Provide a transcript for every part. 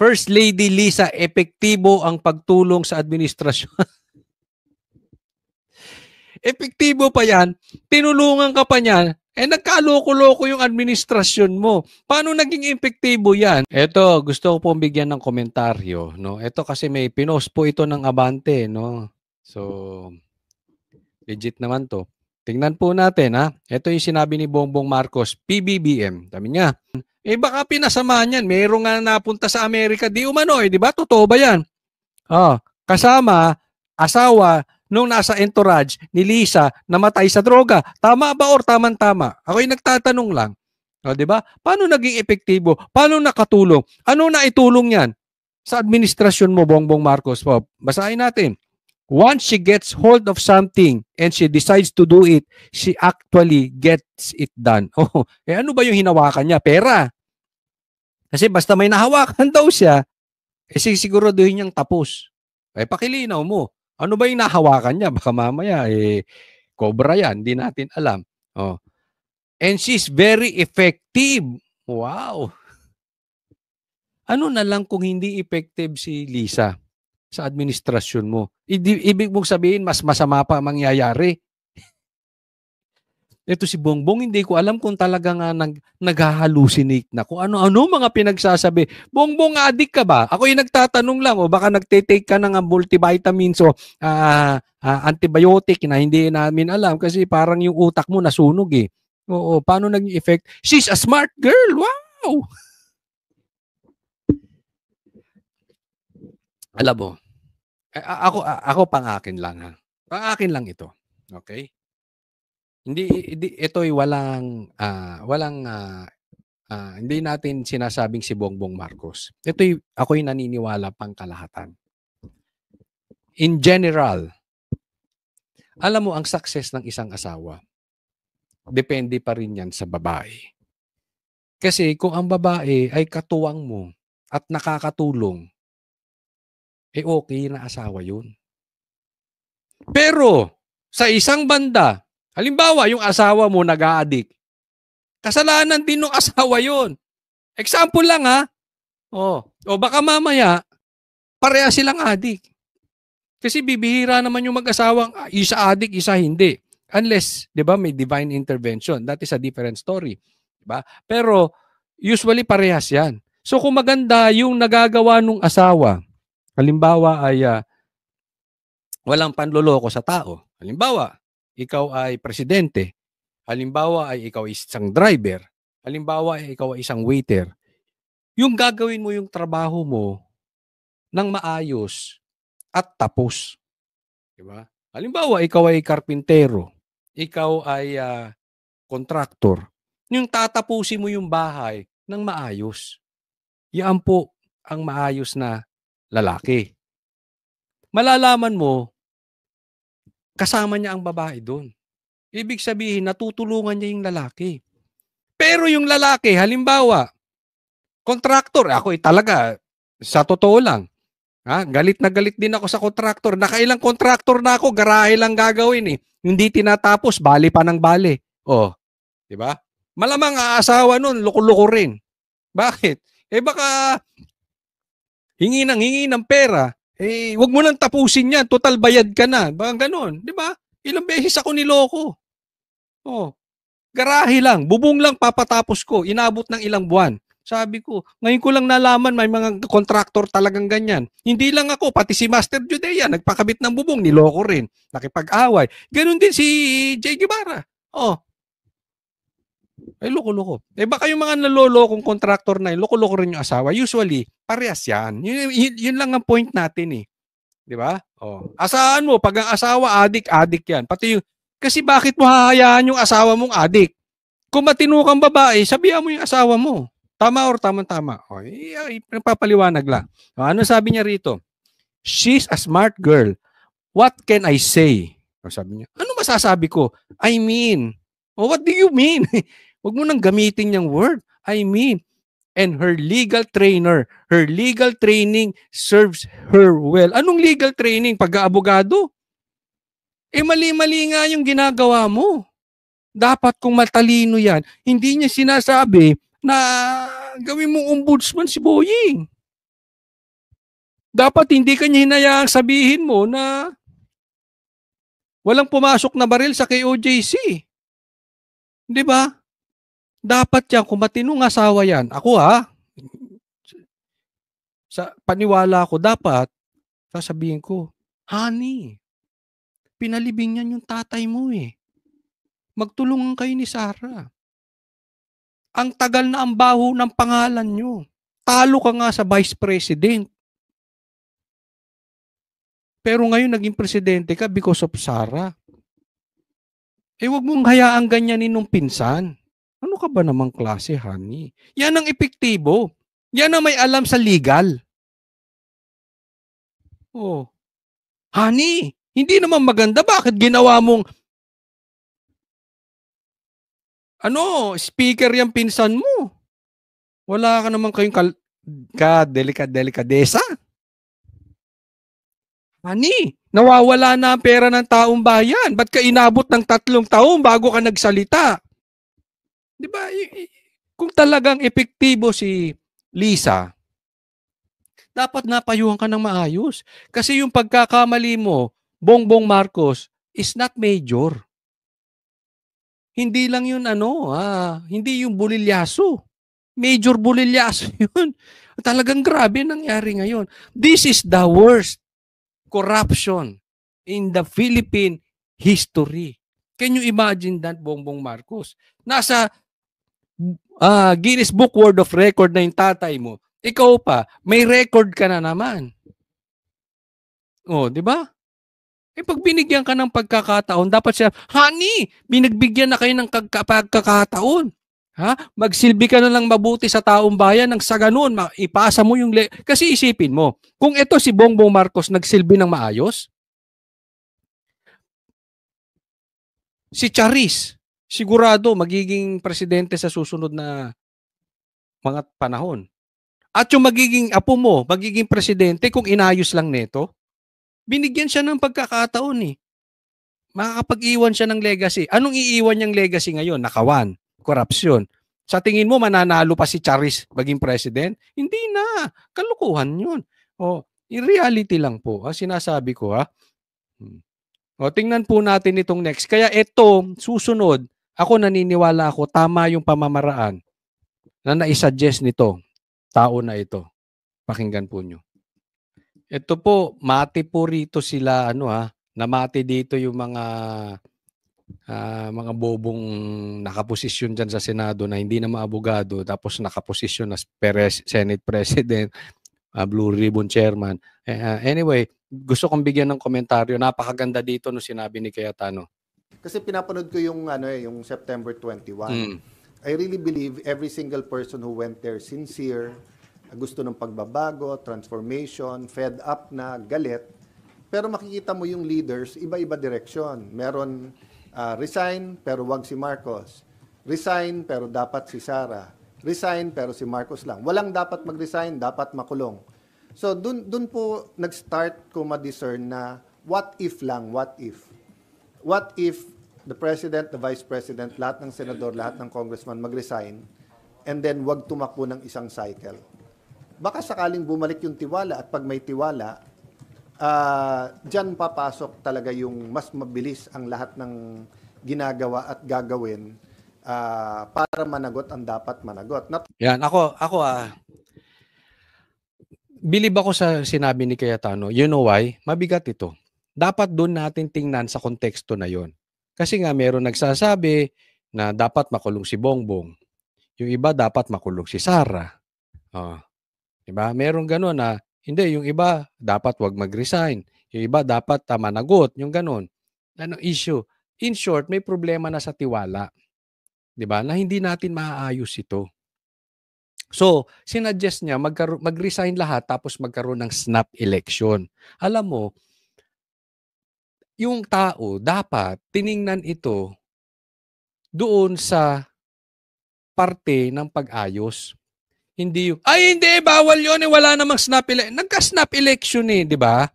First Lady Lisa, epektibo ang pagtulong sa administrasyon. Epektibo pa yan, tinulungan ka pa niyan, nagkaloko-loko yung administrasyon mo. Paano naging epektibo yan? Eto, gusto ko pong bigyan ng komentaryo. No? Eto kasi may pinost po ito ng Abante. No? So, legit naman to. Tingnan po natin, ha? Ito yung sinabi ni Bongbong Marcos, PBBM. Sabi niya, baka pinasama niyan. Mayroong nga napunta sa Amerika. Di umano, di ba? Totoo ba yan? Kasama, asawa, nung nasa entourage ni Lisa, namatay sa droga. Tama ba or tamang-tama? Ako'y nagtatanong lang. Di ba? Paano naging epektibo? Paano nakatulong? Ano na itulong yan? Sa administrasyon mo, Bongbong Marcos po. Basahin natin. Once she gets hold of something and she decides to do it, she actually gets it done. Ano ba yung hinawakan niya? Pera. Kasi basta may nahawakan daw siya, siguraduhin niyang tapos. Pakilinaw mo. Ano ba yung nahawakan niya? Baka mamaya, cobra yan. Hindi natin alam. And she's very effective. Wow. Ano na lang kung hindi effective si Lisa sa administrasyon mo? Ibig mong sabihin, mas masama pa mangyayari. Ito si Bongbong, hindi ko alam kung talaga nga nag-hallucinate na. Kung ano-ano mga pinagsasabi. Bongbong, adik ka ba? Ako yung nagtatanong lang, baka nagtitake ka ng multivitamins o antibiotic na hindi namin alam kasi parang yung utak mo nasunog eh. Oo, paano naging effect? She's a smart girl, wow! Alam mo, ako pang akin lang ha. Pang akin lang ito. Okay? Hindi ito'y hindi natin sinasabing si Bongbong Marcos. Ako'y naniniwala pang kalahatan. In general, alam mo ang success ng isang asawa, depende pa rin yan sa babae. Kasi kung ang babae ay katuwang mo at nakakatulong, okay na asawa yun. Pero sa isang banda, halimbawa, yung asawa mo nag-a-addict. Kasalanan din ng asawa yun. Example lang ha. O baka mamaya, pareha silang addict. Kasi bibihira naman yung mag-asawang isa addict, isa hindi. Unless, di ba, may divine intervention. That is a different story. Diba? Pero, usually parehas yan. So, kung maganda yung nagagawa ng asawa, halimbawa ay walang panloloko sa tao. Halimbawa, ikaw ay presidente. Halimbawa ay ikaw ay isang driver. Halimbawa ay ikaw ay isang waiter. Yung gagawin mo yung trabaho mo ng maayos at tapos. Diba? Halimbawa, ikaw ay karpintero. Ikaw ay kontraktor. Yung tatapusin mo yung bahay ng maayos. Yan po ang maayos na lalaki. Malalaman mo, kasama niya ang babae doon. Ibig sabihin, natutulungan niya yung lalaki. Pero yung lalaki, halimbawa, kontraktor, ako talaga, sa totoo lang, galit na galit din ako sa kontraktor. Nakailang kontraktor na ako, garahe lang gagawin eh. Hindi tinatapos, bali pa ng bali. Di ba? Malamang aasawa nun, loko-loko rin. Bakit? Baka hingi ng pera, wag mo nang tapusin yan, total bayad ka na. Baka ganun, di ba? Ilang beses ako niloko. Garahe lang, bubong lang papatapos ko, inabot ng ilang buwan. Sabi ko, ngayon ko lang nalaman may mga kontraktor talagang ganyan. Hindi lang ako, pati si Master Judea, nagpakabit ng bubong, niloko rin, nakipag-away. Ganun din si Jay Guevara. Loko-loko. Baka yung mga nalolokong kontraktor na yun, loko-loko rin yung asawa. Usually, parehas yan. Yun lang ang point natin eh. Di ba? Asahan mo, pag ang asawa, adik yan. Pati yung, kasi bakit mo hahayaan yung asawa mong adik? Kung matino kang babae, sabihan mo yung asawa mo. Tama or tama-tama. Papaliwanag lang. Ano sabi niya rito? She's a smart girl. What can I say? Sabi niya, ano masasabi ko? I mean. What do you mean? Huwag mo nang gamitin yung word. I mean. And her legal training serves her well. Anong legal training? Pag-aabogado? Mali-mali nga yung ginagawa mo. Dapat kung matalino yan, hindi niya sinasabi na gawin mong ombudsman si Boying. Dapat hindi ka niya hinayaang sabihin mo na walang pumasok na baril sa KOJC. Di ba? Dapat yan, kung matinong asawa yan, ako sa paniwala ko, dapat, sasabihin ko, honey, pinalibing yan yung tatay mo eh. Magtulungan kayo ni Sarah. Ang tagal na ang baho ng pangalan nyo. Talo ka nga sa vice president. Pero ngayon naging presidente ka because of Sarah. Wag mong hayaang ganyanin nung pinsan. Ano ka ba namang klase, honey? Yan ang epektibo. Yan ang may alam sa legal. Oh. Honey, hindi naman maganda. Bakit ginawa mong speaker yung pinsan mo? Wala ka naman kayong delikadesa. Honey, nawawala na ang pera ng taong bayan. Ba't ka inabot ng 3 taon bago ka nagsalita? Di ba? Kung talagang epektibo si Lisa, dapat napayuhan ka ng maayos. Kasi yung pagkakamali mo, Bongbong Marcos, is not major. Hindi lang yun hindi yung bulilyaso. Major bulilyaso yun. Talagang grabe nangyari ngayon. This is the worst corruption in the Philippine history. Can you imagine that, Bongbong Marcos? Nasa Guinness Book World of Record na yung tatay mo. Ikaw pa, may record ka na naman. Di ba? Pag binigyan ka ng pagkakataon, dapat siya, honey, binagbigyan na kayo ng pagkakataon. Magsilbi ka na lang mabuti sa taong bayan nang sa ganun, ipasa mo yung kasi isipin mo, kung ito si Bongbong Marcos nagsilbi ng maayos, si Charis, sigurado magiging presidente sa susunod na mga panahon. At yung magiging apo mo, magiging presidente kung inayos lang neto, binigyan siya ng pagkakataon eh. Makakapag-iwan siya ng legacy. Anong iiwan niyang legacy ngayon? Nakawan, korupsyon. Sa tingin mo, mananalo pa si Charis maging president? Hindi na. Kalukuhan yun. In reality lang po, sinasabi ko tingnan po natin itong next. Kaya ito, susunod, ako naniniwala ako, tama yung pamamaraan na naisuggest nito, tao na ito. Pakinggan po nyo. Ito po, mati po rito sila, namati dito yung mga bobong nakaposisyon dyan sa Senado na hindi na maabogado, tapos nakaposisyon as Senate President, Blue Ribbon Chairman. Anyway, gusto kong bigyan ng komentaryo. Napakaganda dito no sinabi ni Cayetano. Kasi pinapanood ko yung yung September 21. I really believe every single person who went there sincere, gusto ng pagbabago, transformation, fed up na, galit. Pero makikita mo yung leaders, iba-iba direksyon. Meron resign pero wag si Marcos. Resign pero dapat si Sara. Resign pero si Marcos lang. Walang dapat mag-resign, dapat makulong. So dun po nag-start ko ma-discern na what if lang, what if. What if the President, the Vice President, lahat ng Senador, lahat ng Congressman mag-resign and then wag tumakbo ng isang cycle. Baka sakaling bumalik yung tiwala at pag may tiwala, dyan papasok talaga yung mas mabilis ang lahat ng ginagawa at gagawin para managot ang dapat managot. Yan, ako bilib ako sa sinabi ni Cayetano. You know why? Mabigat ito. Dapat doon natin tingnan sa konteksto na yon. Kasi nga meron nagsasabi na dapat makulong si Bongbong. Yung iba dapat makulong si Sara. Diba? Meron gano'n na, hindi, yung iba dapat wag mag-resign. Yung iba dapat managot. Yung gano'n. Issue? In short, may problema na sa tiwala. Diba? Na hindi natin maaayos ito. So, sinuggest niya mag-resign lahat tapos magkaroon ng snap election. Alam mo, yung tao dapat tiningnan ito doon sa parte ng pag-ayos. Hindi yung, hindi, bawal yun, wala namang snap election. Nagka-snap election di ba?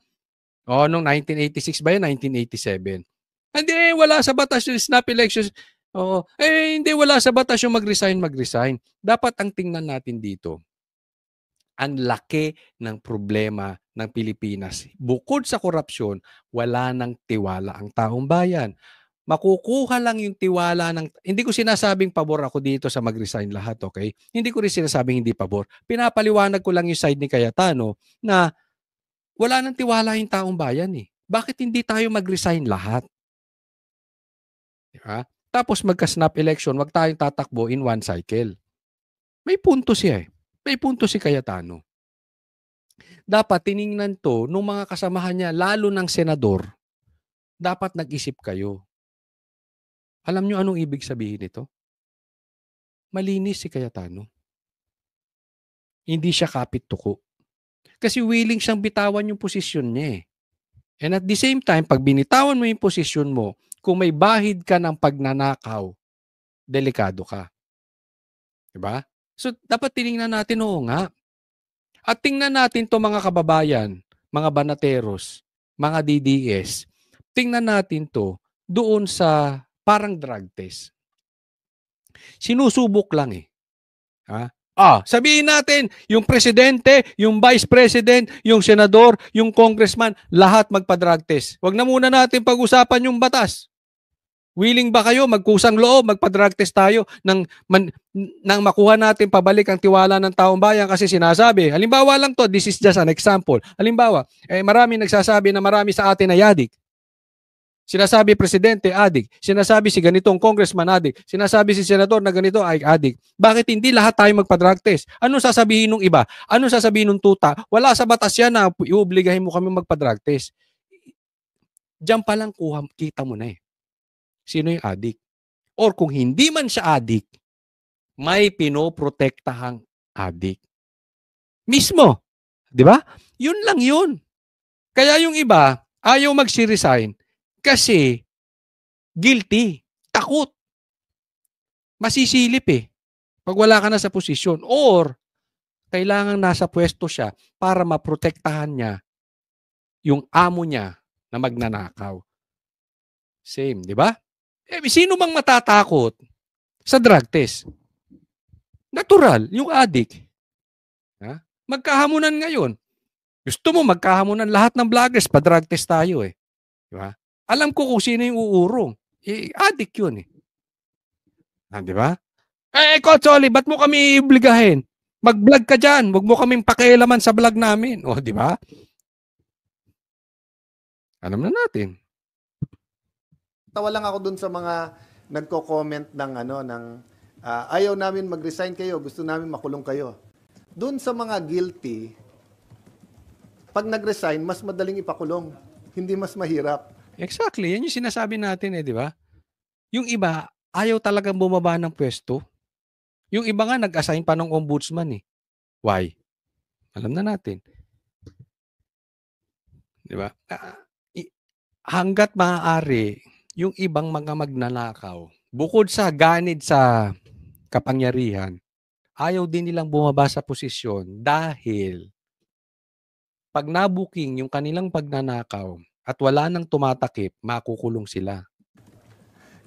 Noong 1986 ba yun? 1987. Hindi, wala sa batas yung snap election. Hindi, wala sa batas yung mag-resign. Dapat ang tingnan natin dito, ang laki ng problema ng Pilipinas. Bukod sa korupsyon, wala nang tiwala ang taong bayan. Makukuha lang yung tiwala ng... Hindi ko sinasabing pabor ako dito sa mag-resign lahat, okay? Hindi ko rin sinasabing hindi pabor. Pinapaliwanag ko lang yung side ni Cayetano na wala nang tiwala yung taong bayan eh. Bakit hindi tayo mag-resign lahat? Diba? Tapos magka-snap election, wag tayong tatakbo in one cycle. May punto siya eh. May punto si Cayetano. Dapat tiningnan to nung mga kasamahan niya, lalo ng senador, dapat nag-isip kayo. Alam nyo anong ibig sabihin nito? Malinis si Cayetano. Hindi siya kapit-tuko. Kasi willing siyang bitawan yung posisyon niya eh. And at the same time, pag binitawan mo yung posisyon mo, kung may bahid ka ng pagnanakaw, delikado ka. Diba? So, dapat tinignan natin, oo nga. At tingnan natin to mga kababayan, mga banateros, mga DDS. Tingnan natin to doon sa parang drug test. Sinusubok lang eh. Ha? Sabihin natin, yung presidente, yung vice president, yung senador, yung congressman, lahat magpa-drug test. Huwag na muna natin pag-usapan yung batas. Willing ba kayo magkusang loob, magpa-drug test tayo nang makuha natin pabalik ang tiwala ng taong bayan kasi sinasabi, halimbawa lang to, this is just an example. Halimbawa, marami nagsasabi na marami sa atin ay adik. Sinasabi presidente, adik. Sinasabi si ganitong congressman, adik. Sinasabi si senador na ganito ay adik. Bakit hindi lahat tayo magpa-drug test? Ano sasabihin ng iba? Ano sasabihin ng tuta? Wala sa batas yan na iuobligahin mo kami magpa-drug test. Diyan pa lang kita mo na eh. Sino yung adik? Or kung hindi man siya adik, may pinoprotektahang adik. Mismo. Di ba? Yun lang yun. Kaya yung iba, ayaw mag-resign kasi guilty, takot. Masisilip eh. Pag wala ka na sa posisyon. Or, kailangan nasa pwesto siya para maprotektahan niya yung amo niya na magnanakaw. Same, di ba? Sino bang matatakot sa drug test? Natural, yung addict. Ha? Magkahamunan ngayon. Gusto mo magkahamunan lahat ng vloggers, pa-drug test tayo eh. Di ba? Alam ko kung sino yung uurong. Addict yun eh. Di ba? Coach Oli, ba't mo kami iibligahin? Mag-vlog ka dyan. Huwag mo kaming pakialaman sa vlog namin. O, di ba? Alam na natin. Tawa lang ako dun sa mga nagko-comment ng ayaw namin mag-resign kayo, gusto namin makulong kayo. Dun sa mga guilty, pag nag-resign, mas madaling ipakulong. Hindi mas mahirap. Exactly. Yan yung sinasabi natin eh, di ba? Yung iba, ayaw talagang bumaba ng pwesto. Yung iba nga, nag-assign pa ng ombudsman eh. Why? Alam na natin. Di ba? Hanggat maaari, yung ibang mga magnanakaw, bukod sa ganid sa kapangyarihan, ayaw din nilang bumaba sa posisyon dahil pag nabuking yung kanilang pagnanakaw at wala nang tumatakip, makukulong sila.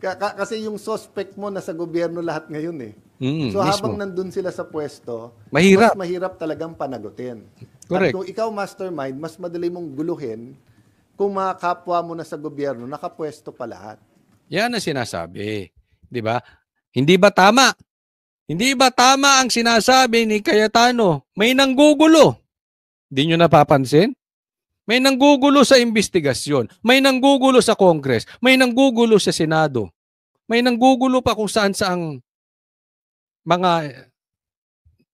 Kasi yung suspect mo nasa gobyerno lahat ngayon eh. So mismo. Habang nandun sila sa pwesto, mahirap. mas mahirap talagang panagutin. Correct. At kung ikaw mastermind, mas madali mong guluhin kung mga kapwa mo na sa gobyerno, nakapwesto pa lahat. Yan ang sinasabi. Di ba? Hindi ba tama? Hindi ba tama ang sinasabi ni Cayetano? May nanggugulo. Di nyo napapansin? May nanggugulo sa investigasyon. May nanggugulo sa Congress. May nanggugulo sa Senado. May nanggugulo pa kung saan-saang mga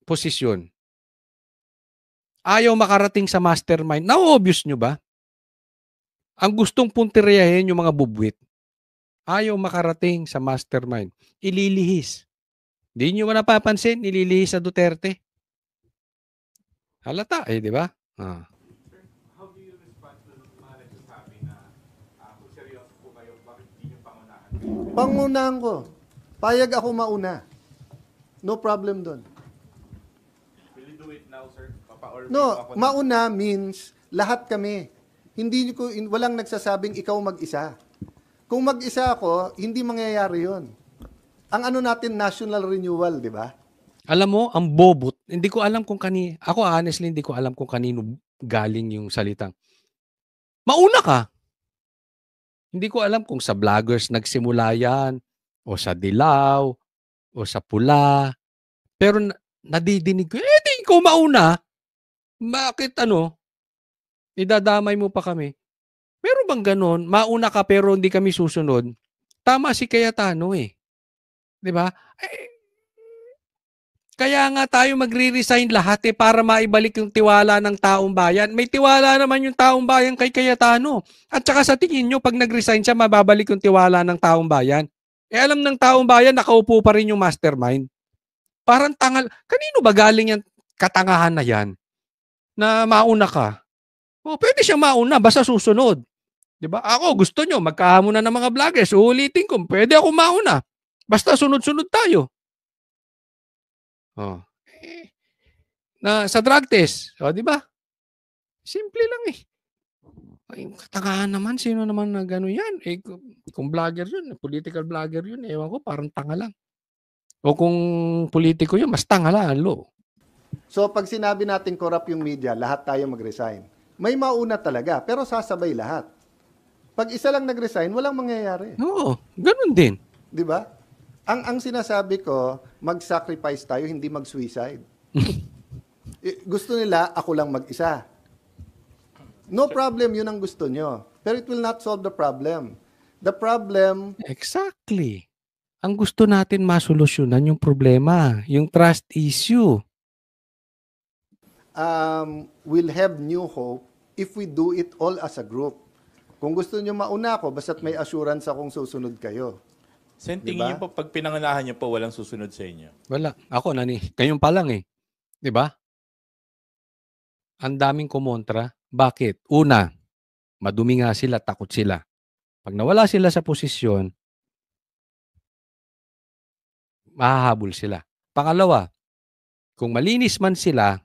posisyon. Ayaw makarating sa mastermind. Na-obvious nyo ba? Ang gustong puntiryahin yung mga bubwit. Ayaw makarating sa mastermind. Ililihis. Di nyo ba napapansin? Ililihis sa Duterte. Halata eh, di ba? How do you respond to mga nagsasabi na kung seryoso po kayo, bakit hindi nyo pangunahan? Pangunahan ko. Payag ako mauna. No problem doon. Will you do it now, sir? No, mauna means lahat kami. Walang nagsasabing ikaw mag-isa. Kung mag-isa ako, hindi mangyayari yon. Ang natin, national renewal, di ba? Alam mo, ang bobot, hindi ko alam kung ako honestly, hindi ko alam kung kanino galing yung salitang, mauna ka. Hindi ko alam kung sa vloggers nagsimula yan, o sa dilaw, o sa pula. Pero nadidinig ko, di ikaw mauna. Bakit idadamay mo pa kami? Meron bang ganon? Mauna ka pero hindi kami susunod. Tama si Cayetano eh. 'Di ba? Kaya nga tayo magre-resign lahat para maibalik yung tiwala ng taong bayan. May tiwala naman yung taong bayan kay Cayetano. At saka sa tingin nyo, pag nag-resign siya, mababalik yung tiwala ng taong bayan. Alam ng taong bayan, nakaupo pa rin yung mastermind. Parang tangal. Kanino ba galing yung katangahan na yan? Na mauna ka? Pwede siya mauna, basta susunod. 'Di ba? Ako, gusto nyo, magkahamunan ng mga vloggers. Uulitin ko, pwede ako mauna. Basta sunod-sunod tayo. Na sa drug test, 'di ba? Simple lang eh. Ay, katangahan naman, sino naman na gano'n yan? Kung vlogger yun, political vlogger yun, ewan ko, parang tanga lang. O kung politiko yun, mas tanga lang, So, pag sinabi natin corrupt yung media, lahat tayo mag-resign. May mauna talaga, pero sasabay lahat. Pag isa lang nag-resign, walang mangyayari. Oo, ganun din. 'Di ba? Ang sinasabi ko, mag-sacrifice tayo, hindi mag-suicide. Gusto nila, ako lang mag-isa. No problem, yun ang gusto nyo. Pero it will not solve the problem. The problem... Exactly. Ang gusto natin masolusyonan yung problema, yung trust issue. We'll have new hope if we do it all as a group. Kung gusto nyo mauna ako, basta't may assurance akong susunod kayo. Sen, tingin niyo po, pag pinangalahan niyo po, walang susunod sa inyo? Wala. Ako, ngayon pa lang eh. 'Di ba? Ang daming kumontra. Bakit? Una, madumi nga sila, takot sila. Pag nawala sila sa posisyon, mahahabol sila. Pangalawa, kung malinis man sila,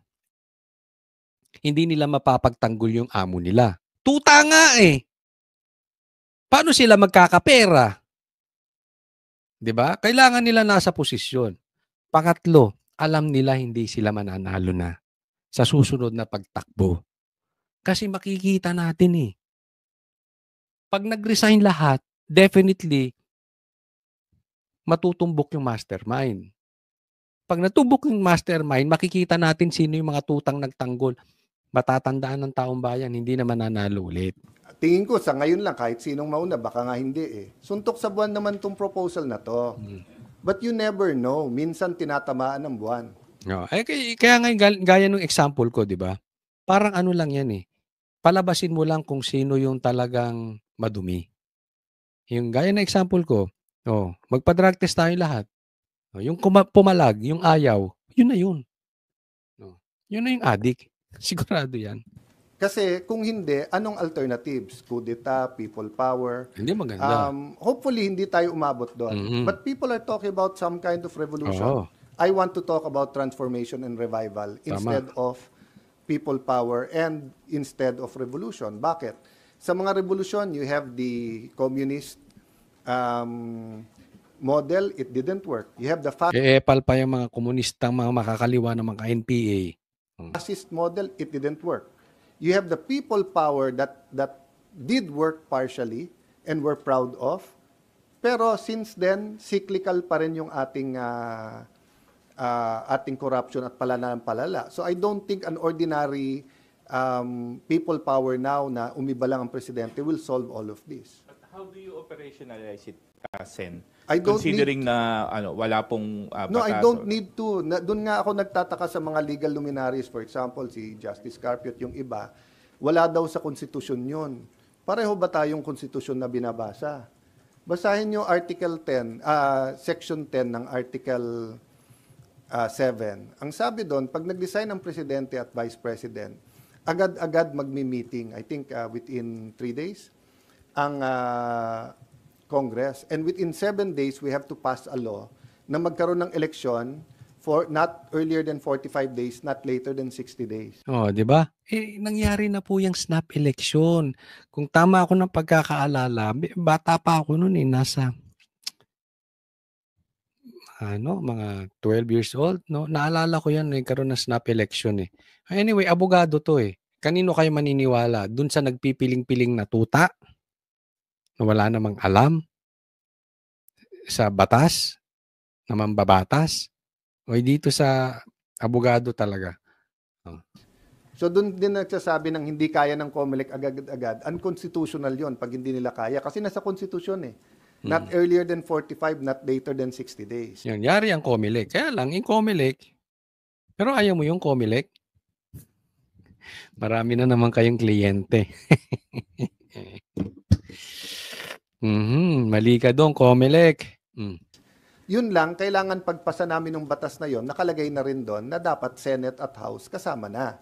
hindi nila mapapagtanggol yung amo nila. Tuta nga eh. Paano sila magkakapera? 'Di ba? Kailangan nila nasa posisyon. Pangatlo, alam nila hindi sila mananalo na sa susunod na pagtakbo. Kasi makikita natin eh. Pag nag-resign lahat, definitely, matutumbok yung mastermind. Pag natumbok yung mastermind, makikita natin sino yung mga tutang nagtanggol. Matatandaan ng taong bayan, hindi na mananalo ulit. Tingin ko, sa ngayon lang, kahit sinong mauna, baka nga hindi eh. Suntok sa buwan naman tong proposal na to. But you never know. Minsan tinatamaan ng buwan. No. Kaya nga gaya ng example ko, di ba? Parang ano lang yan eh. Palabasin mo lang kung sino yung talagang madumi. Yung gaya ng example ko, magpa-drug test tayo lahat. Yung pumalag, yung ayaw, yun na yun. Yun na yung addict. Sigurado yan. Kasi kung hindi, anong alternatives? Kudeta, people power. Hindi maganda. Hopefully, hindi tayo umabot doon. Mhm. But people are talking about some kind of revolution. Oo. I want to talk about transformation and revival instead of people power and instead of revolution. Bakit? Sa mga revolution, you have the communist model, it didn't work. You have the Epal pa yung mga komunistang mga makakaliwa ng mga NPA. fascist model, it didn't work. You have the people power that did work partially and we're proud of. Pero since then, cyclical pa rin yung ating corruption at palala. So I don't think an ordinary people power now na umiba lang ang presidente will solve all of this. But how do you operationalize it, Sen? I don't Considering na wala pong No, I batas don't or- need to. Doon nga ako nagtataka sa mga legal luminaries. For example, si Justice Carpio at yung iba, wala daw sa konstitusyon yun. Pareho ba tayong konstitusyon na binabasa? Basahin nyo Article 10, Section 10 ng Article 7. Ang sabi doon, pag nag-design ang presidente at vice president, agad-agad magmi-meeting. I think within 3 days, ang Congress. And within 7 days, we have to pass a law na magkaroon ng eleksyon for not earlier than 45 days, not later than 60 days. Di ba? Nangyari na po yung snap election. Kung tama ako ng pagkakaalala, bata pa ako noon nasa mga 12 years old, no? Naalala ko yan, nagkaroon ng snap election eh. Anyway, abogado to eh. Kanino kayo maniniwala? Dun sa nagpipiling-piling na tuta? Na wala namang alam? Sa batas? Na mambabatas? O dito sa abogado talaga? So doon din nagsasabi ng hindi kaya ng COMELEC agad-agad. Unconstitutional yon pag hindi nila kaya. Kasi nasa konstitusyon eh. Not earlier than 45, not later than 60 days. Yun, yari ang COMELEC. Kaya lang, yung COMELEC, pero ayaw mo yung COMELEC? Marami na naman kayong kliyente. Mali ka doon, COMELEC. Yun lang, kailangan pagpasa namin ng batas na yon, nakalagay na rin doon na dapat Senate at House kasama na.